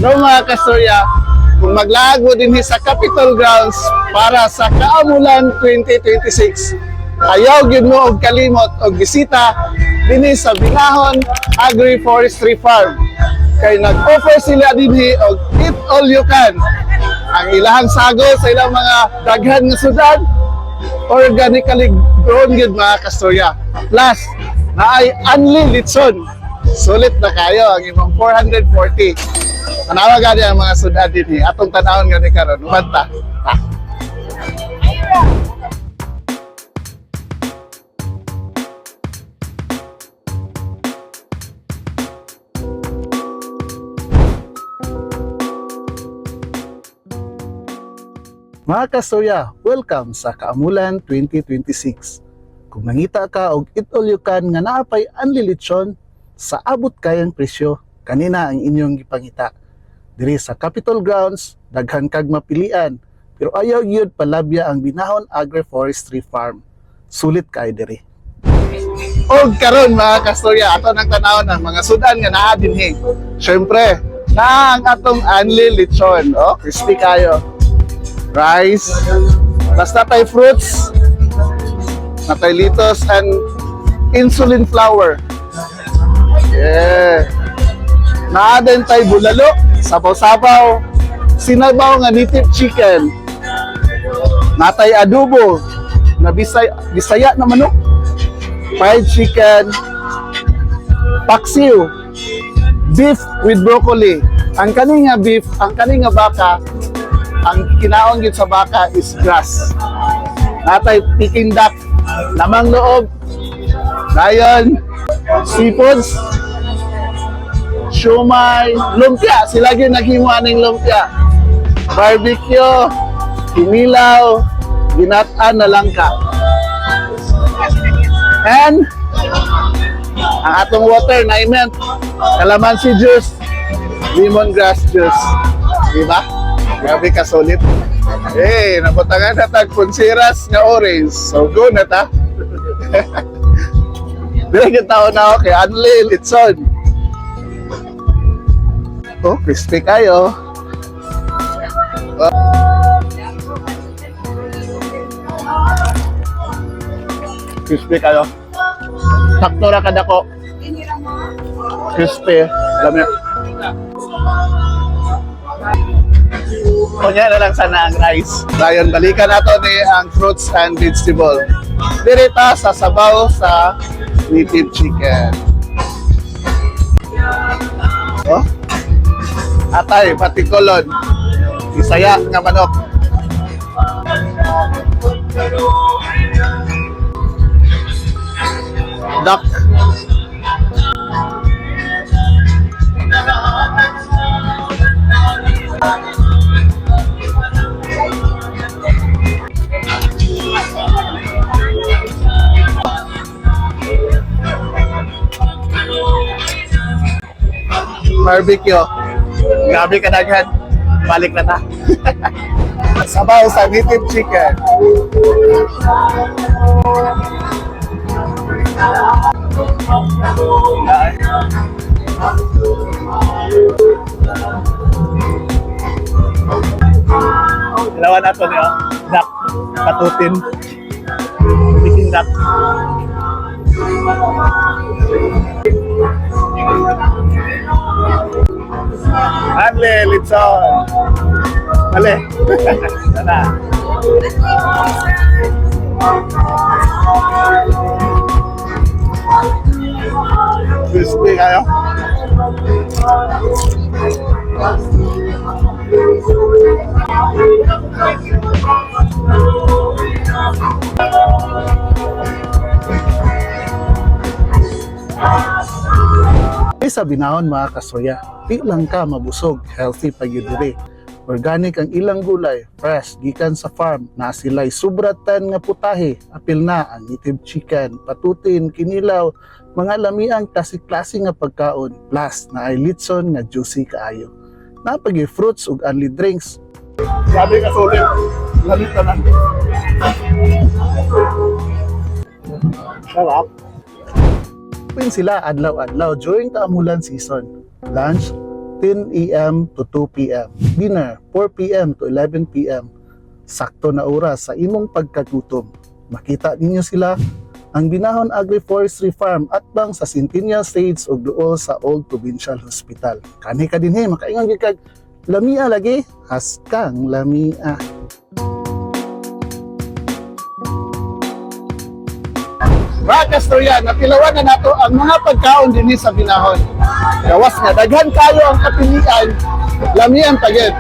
So mga kastorya, kung maglago din sa Capitol Grounds para sa Kaamulan 2026, ayaw gyud mo og kalimot og bisita dinhi sa Binahon Agri-Forestry Farm. Kay nag-offer sila dinhi og eat all you can. Ang ilahang sago sa ilang mga daghan nga sudan, organically grown gyud mga kastorya. Plus, naay unli litson. Sulit na kayo ang imong 440. Tanawa gani ang mga sudan dinhi. Atong tanawon gani karon. Umanta. Mga kastorya, welcome sa Kaamulan 2026. Kung nangita ka og eat all you can nga naapay anlilitsyon sa abot kayang presyo, kanina ang inyong gipangita. Diri sa Capitol Grounds, daghan kag mapilian, pero ayaw gyud palabya ang Binahon Agri-Forestry Farm. Sulit kay diri. Og karon mga kastorya, ato nang tanawon ang mga sudan nga naa dinhi. Syempre, na ang atong anlilitsyon, oh, crispy kayo. Rice, plus natay fruits, natay litos, and insulin flour. Yeah. Naaden tay bulalo, sabaw-sabaw, sinabaw nga native chicken, natay adobo, na bisaya na manok, fried chicken, paksiw, beef with broccoli. Ang kaninga beef, ang kaninga baka, ang kinaon gyud sa baka is grass. Natay Peking duck, lamang loob, dayon, seafoods, siomai, lumpia. Sila gyud naghimo aning lumpia. Barbecue, kinilaw, ginat-an na langka. And ang atong water na i-mint, calamansi juice, lemongrass juice. Diba? Grabe ka solid. Eh, nabutangan na tag punsiras nga orange. So go na ta. Dili kita tao na ako kay Anli Litson. Oh, crispy kayo. Oh. Crispy kayo. Sakto ra kada ko. Crispy. Lamya. Kunya na lang sana ang rice. Dayon balikan nato ni ang fruits and vegetable. Direta sa sabaw sa native chicken. Oh. Atay patikolon. Isaya nga manok. Duck. Barbecue. Grabe ka daghan. Balik na ta. Sabaw sa native chicken. Dalawa na ito niyo. Duck. Patutin. Peking duck. Anli Litson. Bale. Sana. Crispy kayo. Sa Binahon mga kastorya, di lang ka mabusog, healthy pa gyud diri. Organic ang ilang gulay, fresh gikan sa farm, na sila'y subratan nga putahe, apil na ang native chicken, patutin, kinilaw, mga lamiang klase-klase nga pagkaon, plus na ay litson nga juicy kaayo. Napagi fruits ug only drinks. Sabi ka sulit, lalit na lang. Sarap. Open sila adlaw-adlaw during Kaamulan season. Lunch, 10 a.m. to 2 p.m. Dinner, 4 p.m. to 11 p.m. Sakto na oras sa imong pagkagutom. Makita ninyo sila ang Binahon Agri-Forestry Farm at bang sa Centennial Stage ug duol sa Old Provincial Hospital. Kani ka dinhi makaingon gyud kag lamia lagi, haskang lamia. Mga kastorya, napilawan na nato ang mga pagkaon dinhi sa Binahon. Gawas nga daghan kayo ang kapilian, lamian pagid.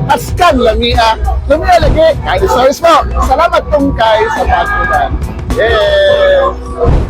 Haskang lamia, lamia lagi. Kay service mo. Salamat tungkay sa pagtunan. Yes!